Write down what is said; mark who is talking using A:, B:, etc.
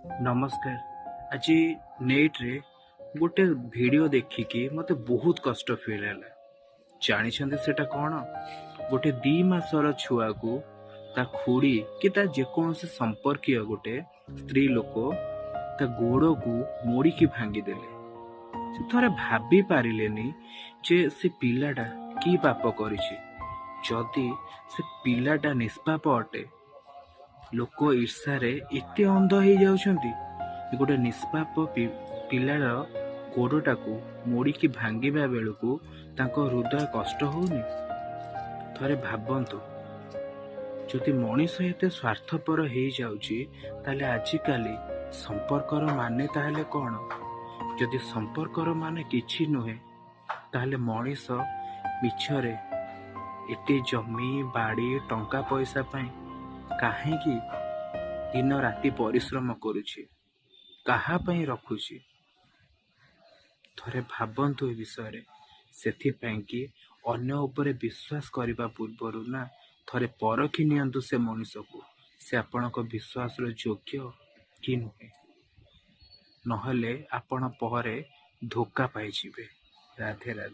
A: नमस्कार। आज नेट रे गोटे वीडियो देखिकी मते बहुत कष्ट फील है। जानी सेटा कौन? गोटे 2 मासर छुआ को ता खुड़ी कि ता जेकोसी संपर्कीय गोटे स्त्री लोक ता गोड़ को मोड़ी की भांगी देले। से थरे भाभी पारिलेनी जे से पिलाटा की पाप करिछि। जदि से पिलाटा निष्पाप अटे, लोक ईर्षारे एते अंध हो जाउछंती। गोटे निष्पाप पिलार गोड़टाକୁ मोड़िकी भांगिबा बेलକୁ तांको हृदय कष्ट होउनी। थरे भाबंतु, जदि मनीष एते स्वार्थपर हो जाउची ताले आजिकाली संपर्कर माने ताहले कौन? जदि संपर्कर माने किछि नुहे ताहले मनीष मिछरे एते जमी बाड़ी टंका पैसा पाई काहेकि दिन राति परिश्रम करुछि, काहा पई रखुछि? थरे भाबंतु ए विषय सेथिपाई कि अन्य उपरे विश्वास करने पूर्वर ना थरे परखी नियंतु से मनीष को से आपणक विश्वास योग्य कि नुहे, नहले आपण पहरे धोखा पाइजिबे। राधे राधे।